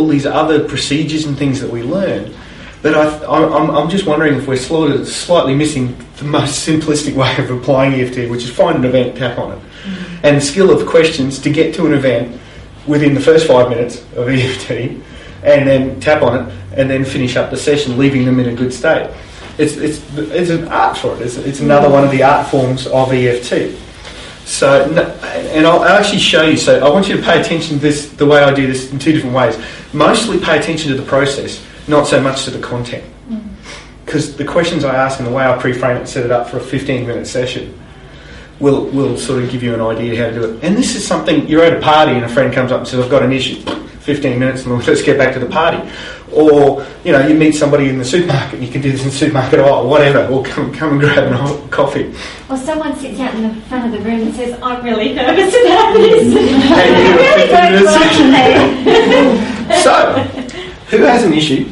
all these other procedures and things that we learn. But I'm just wondering if we're slightly missing the most simplistic way of applying EFT, which is find an event, tap on it. Mm-hmm. And the skill of questions to get to an event within the first 5 minutes of EFT, and then tap on it, and then finish up the session, leaving them in a good state. It's an art for it. It's another one of the art forms of EFT. So, and I'll actually show you. So I want you to pay attention to this, the way I do this, in two different ways. Mostly pay attention to the process, not so much to the content. Because the questions I ask and the way I pre-frame it and set it up for a 15-minute session will sort of give you an idea how to do it. And this is something, you're at a party and a friend comes up and says, I've got an issue. 15 minutes and let's get back to the party. Or, you know, you meet somebody in the supermarket, you can do this in the supermarket or whatever, or come and grab a hot coffee. Or someone sits out in the front of the room and says, I'm really nervous about this. So, who has an issue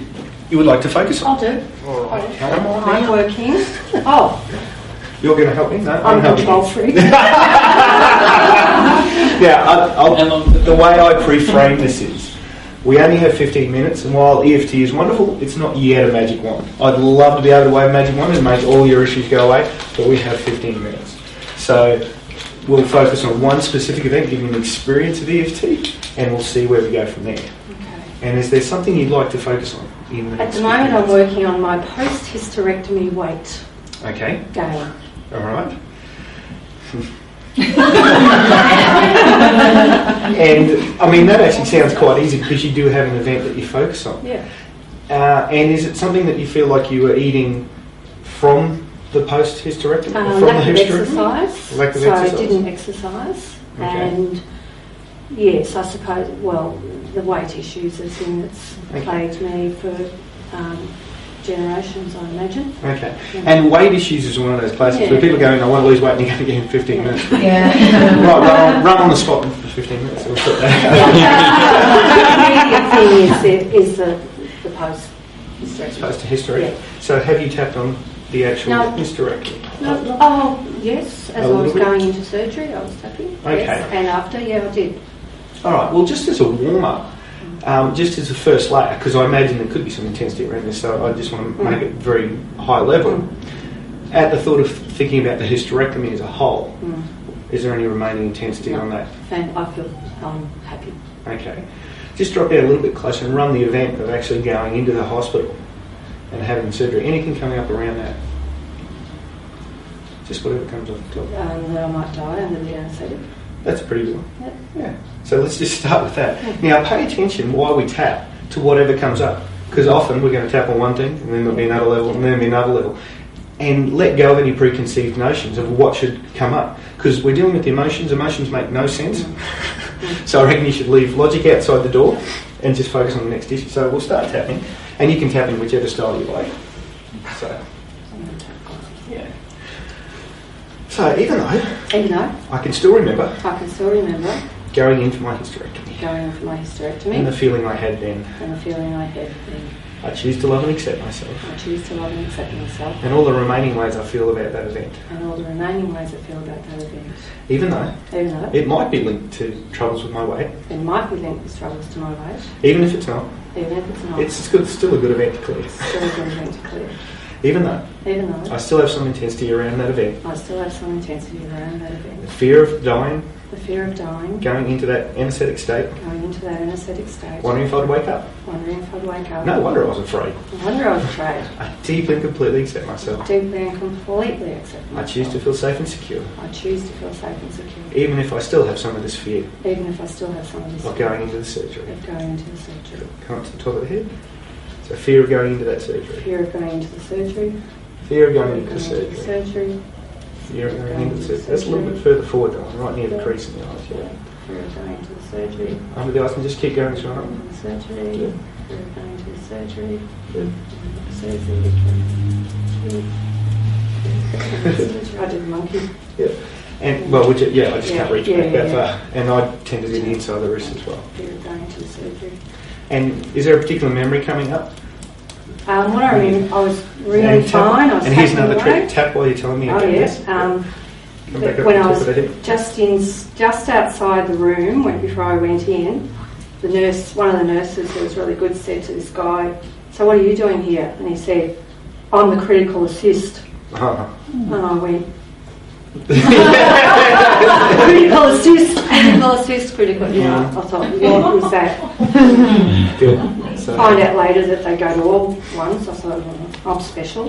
you would like to focus on? I'll do. Right. Come on, I'm working. Oh. You're going to help me? No, I'm control freak. The way I pre-frame this is, we only have 15 minutes, and while EFT is wonderful, it's not yet a magic wand. I'd love to be able to wave a magic wand and make all your issues go away, but we have 15 minutes. So we'll focus on one specific event, give you an experience of EFT, and we'll see where we go from there. Okay. And is there something you'd like to focus on? At the moment, I'm working on my post-hysterectomy weight gain. All right. And I mean, that actually sounds quite easy because you do have an event that you focus on. Yeah. And is it something that you feel like you were eating from the post-hysterectomy? Lack of exercise. Lack of so exercise? I didn't exercise. Okay. And yes, I suppose, well, the weight issues is in that's plagued me for generations, I imagine. Okay. Yeah. And weight issues is one of those places where people go, I want to lose weight, and you're going to get in 15 minutes. Yeah. Right, run on the spot for 15 minutes. We'll put that. The immediate thing is the post-hysterectomy. Post-hysterectomy. Yeah. So have you tapped on the actual hysterectomy? No. Oh, yes. As I was going into surgery, I was tapping. Okay. Yes. And after, I did. All right. Well, just as a warm-up, just as a first layer, because I imagine there could be some intensity around this, so I just want to make it very high level. At the thought of thinking about the hysterectomy as a whole, is there any remaining intensity on that? I feel happy. Okay. Just drop out a little bit closer and run the event of actually going into the hospital and having surgery. Anything coming up around that? Just whatever comes off the top. That I might die under the anaesthetic. That's a pretty good one. Yep. Yeah. So let's just start with that. Now, pay attention while we tap to whatever comes up, because often we're going to tap on one thing, and then there'll be another level, and then there'll be another level, and let go of any preconceived notions of what should come up, because we're dealing with the emotions. Emotions make no sense. So I reckon you should leave logic outside the door and just focus on the next issue. So we'll start tapping, and you can tap in whichever style you like. So, yeah. So even though I can still remember going in for my hysterectomy and the feeling I had then, I choose to love and accept myself, and all the remaining ways I feel about that event, even though it might be linked to troubles with my weight, even if it's not, it's still a good event to clear. Even though I still have some intensity around that event. The fear of dying. Going into that anaesthetic state. Wondering if I'd wake up. No wonder I was afraid. I deeply and completely accept myself. I choose to feel safe and secure. Even if I still have some of this fear. Of going into the surgery. Come up to the top of the head. So fear of going into that surgery. Fear of going into the surgery. Fear of going into the surgery. Fear of going into the surgery. That's a little bit further forward though, right near the crease in the eyes. Yeah. Fear of going into the surgery. Under the eyes, and just keep going straight up. Surgery. Yeah. Fear of going into the surgery. Yeah. Surgery. I did the monkey. Yeah. And well, I just can't reach back that far, and I tend to do the inside of the wrist as well. Fear of going into the surgery. And is there a particular memory coming up? What I remember, I was really fine. I was and here's another away. trick: tap while you're telling me. Again, yes. When I was just outside the room, before I went in, the nurse, one of the nurses who was really good, said to this guy, "So what are you doing here?" And he said, "I'm the critical assist." And I went, critical assist, critical. I thought, what was that? Good. So, Find out later that they go to all ones. I thought, I'm special.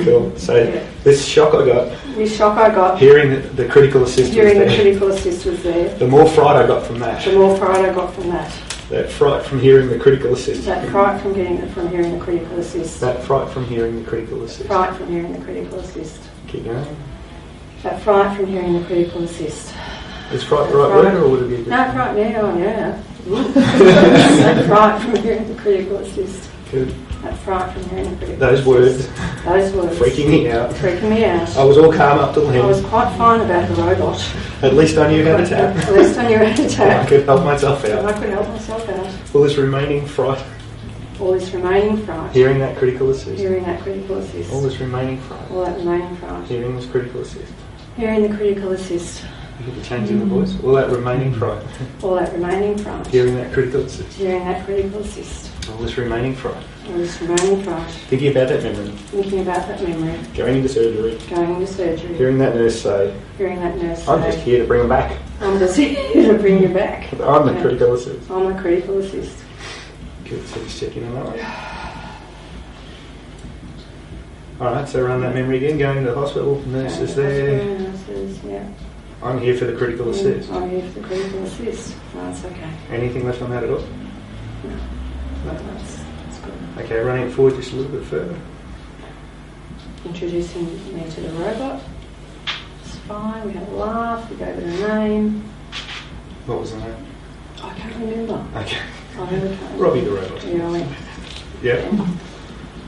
cool. So this shock I got, This shock I got, hearing that the critical assist hearing was the there, critical assist was there, the more fright I got from that, the more fright I got from that. that fright from hearing the critical assist, That fright from hearing the critical assist. that fright from hearing the critical assist. Fright from hearing the critical assist. Keep going. That fright from hearing the critical assist. Is fright the right word, or would it be a good? No, fright, yeah. That fright from hearing the critical assist. Good. That fright from hearing the critical Those assist. words Those words. freaking me out. Freaking me out. I was all calm up till I was then. quite fine about the robot. At least I knew how to tap. At least I knew how to I tap. could help myself I out. could help myself out. All this remaining fright, All this remaining fright. hearing that critical assist. Hearing that critical assist. All this remaining fright, All that remaining fright. hearing this critical assist. Hearing the critical assist. You get the change in the voice. All that remaining fright, All that remaining fright. hearing that critical assist. Hearing that critical assist. All this remaining fright, All this remaining fright. thinking about that memory, Thinking about that memory. going into surgery, Going into surgery. hearing that nurse say, Hearing that nurse "I'm say, just here to bring them back. I'm just here to bring you back. I'm the Yeah. critical assist." I'm the critical assist. Good, so just checking on that one. Alright, so run that memory again, going to the hospital, nurses there. Nurses, yeah. I'm here for the critical assist. I'm here for the critical assist. No, it's okay. Anything left on that at all? No, that's good. Okay, running it forward just a little bit further. Introducing me to the robot. It's fine. We had a laugh. We gave it a name. What was the name? I can't remember. Okay. I really can't remember. Robbie the robot. Yeah, I went, Yeah.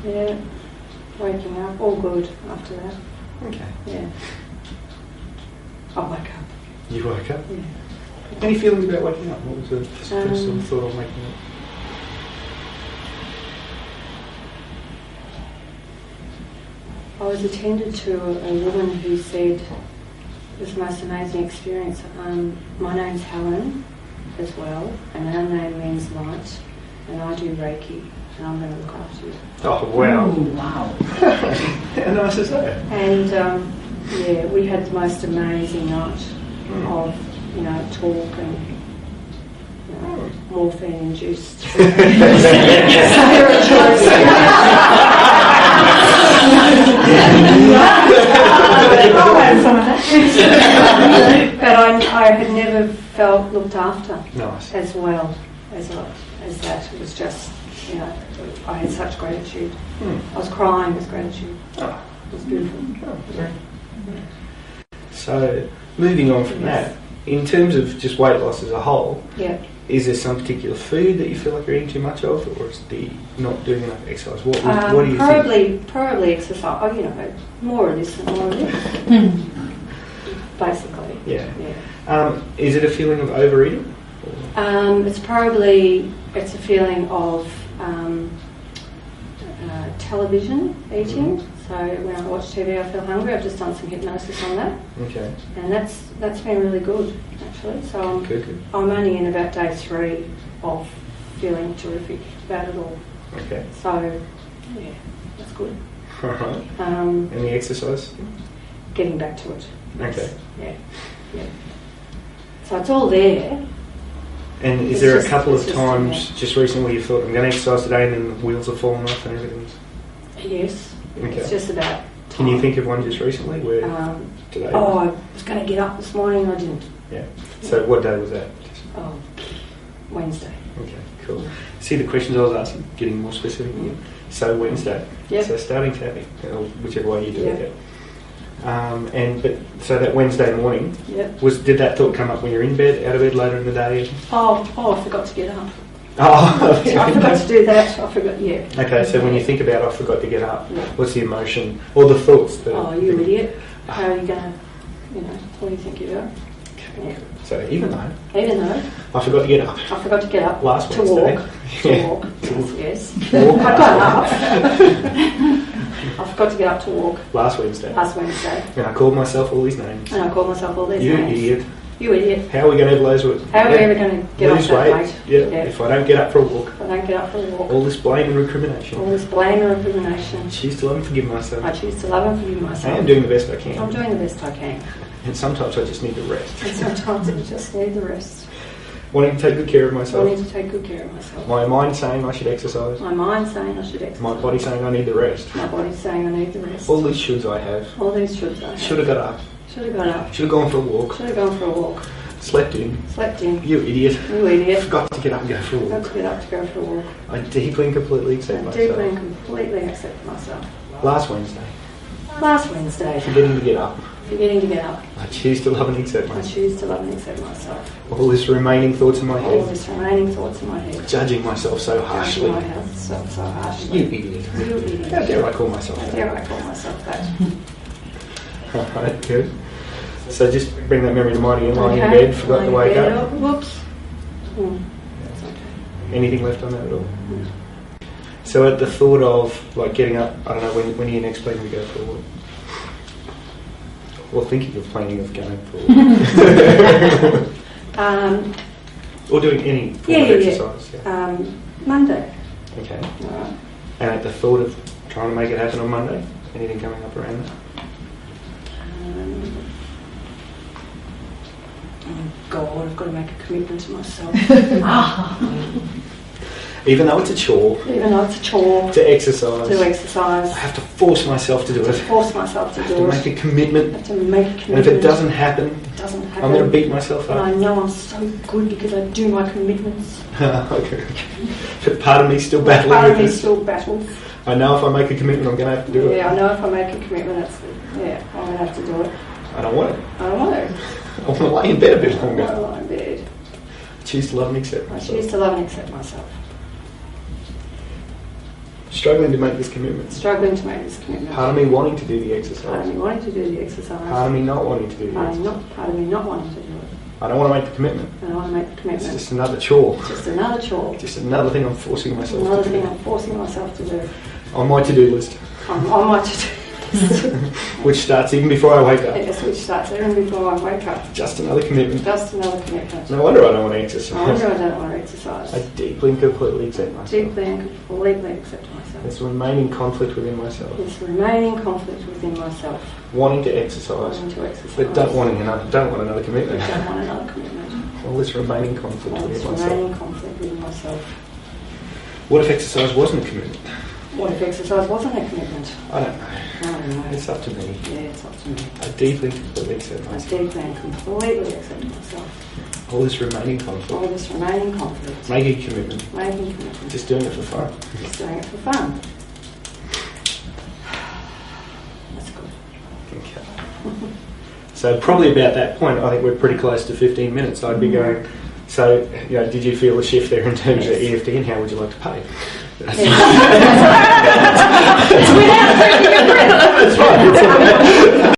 yeah. Waking up. All good after that. Okay. Yeah. I woke up. You woke up? Yeah. Any feelings about waking up? What was the first sort of thought on waking up? I was attended to a woman who said it was the most amazing experience. My name's Helen as well, and our name means light, and I do Reiki, and I'm going to look after you. Oh, wow. Ooh, wow. How nice is that? And yeah, we had the most amazing night of, talk and morphine-induced But I had never felt looked after Nice. as well as that. It was just, I had such gratitude. I was crying with gratitude. Oh. It was beautiful. So, moving on from that, in terms of just weight loss as a whole, Yeah. is there some particular food that you feel like you're eating too much of, or is it not doing enough exercise? What do you think? Probably exercise. Oh, more of this and more of this. Basically. Yeah. Yeah. Is it a feeling of overeating? It's a feeling of television eating. So when I watch TV, I feel hungry. I've just done some hypnosis on that, Okay. and that's been really good actually. So Good. I'm only in about day 3 of feeling terrific about it all. Okay. So yeah, that's good. Alright. Um, And the exercise? getting back to it. Okay. Yeah. So it's all there. And is It's there just- a couple of it's just times just recently where you thought, I'm going to exercise today, and then the wheels have fallen off and everything's... Yes. Okay. It's just about Can you time. think of one just recently where today? Oh, I was going to get up this morning. I didn't. Yeah. So what day was that? Oh, Wednesday. Okay, cool. See the questions I was asking, getting more specific again. So Wednesday. Yep. So starting tapping, whichever way you do Yep. it. So that Wednesday morning, Yep. did that thought come up when you're in bed, out of bed later in the day? Oh, I forgot to get up. Oh, I forgot to do that. I forgot. Yeah. Okay, so when you think about I forgot to get up, Yeah. what's the emotion or the thoughts? Oh, you idiot! How are you going to? What do you think you're doing? Yeah. So even though Even though I forgot to get up I forgot to get up last to Wednesday. walk. Yeah. To walk. Yes. Walk I got up. I forgot to get up to walk last Wednesday. last Wednesday, And I called myself all these names. and I called myself all these You names. idiot. You idiot. How are we going to lose weight? How are we ever going to get off that weight? Yeah. If I don't get up for a walk. If I don't get up for a walk. All this blame and recrimination. All this blame and recrimination. I choose to love and forgive myself. I choose to love and forgive myself. I am doing the best I can. I'm doing the best I can. And sometimes I just need to rest. And sometimes I just need the rest. Wanting to take good care of myself. Wanting to take good care of myself. My mind saying I should exercise. My mind saying I should exercise. My body saying I need the rest. My body saying I need the rest. All these shoulds I have. All these shoulds I have. Should have got up. Should have got up. Should have gone for a walk. Should have gone for a walk. Slept in. Slept in. You idiot. You idiot. Forgot to get up and go for a Got walk. to get up to go for a walk. I deeply and completely accept I myself. deeply and completely accept myself. Last Wednesday, Last Wednesday, forgetting to get up, forgetting to get up. I choose to love and accept I myself. choose to love and accept myself. All this remaining thoughts in my All head, this remaining thoughts in my head. judging myself so Judging harshly. myself so harshly. You idiot. You idiot. How dare I call myself How that? dare I call myself that? Alright, good. So just bring that memory to mind again, lying in Okay, bed, forgot to lying wake in bed. up. Oh, whoops. That's okay. Anything left on that at all? So at the thought of like getting up, I don't know, when are you next planning to go for a walk? Or thinking of planning of going for a walk? Or doing any form of exercise? Yeah. Monday. Okay. All right. And at the thought of trying to make it happen on Monday, anything coming up around that? Oh God, I've got to make a commitment to myself. Even though it's a chore Even though it's a chore to exercise, to exercise, I have to force myself to do to it. force myself to I have do to it. make a commitment. I have to make a And commitment. if it doesn't happen, it doesn't happen. I'm going to beat myself And I up. know I'm so good because I do my commitments. Okay. But part of me still Part battling of with me this. still battles. I know if I make a commitment, I'm going to have to do it. Yeah, I know if I make a commitment, I'm going to have to do it. I don't want it. I don't want to. I want to lay in bed a bit I don't want longer. to lie in bed. I choose to love and accept I choose myself. to love and accept myself. Struggling to make this commitment. Struggling to make this commitment. Part of me wanting to do the Part of exercise. me wanting to do the exercise. Part of me not wanting to do the Part exercise. of me not wanting to do it. I don't want to make the commitment. I don't want to make the It's commitment. just another chore. Just another chore. Just another thing I'm forcing myself Another to thing do. I'm forcing myself to do. On my to-do list, On my to-do list. which starts even before I wake up. Yes, which starts even before I wake up. Just another commitment. Just another commitment. No wonder I don't want to No exercise. wonder I don't want to exercise. I deeply and completely accept myself. Deeply and completely accept myself. There's remaining conflict within myself. This remaining conflict within myself. Wanting to exercise, Wanting to exercise. but don't want another But commitment. don't want another commitment. All this remaining conflict All this within myself. remaining conflict within myself. What if exercise wasn't a commitment? What if exercise wasn't a commitment? I don't know. I don't know. It's up to me. Yeah, it's up to me. I deeply and completely accept I myself. deeply and completely accept myself. All this remaining All conflict. this remaining conflict. Making a commitment. Making commitment. Just doing it for fun. Just doing it for fun. That's good. Okay. So probably about that point, I think we're pretty close to 15 minutes. I'd be going, so, did you feel a shift there in terms of Yes. EFT and how would you like to pay? Yes. That's right.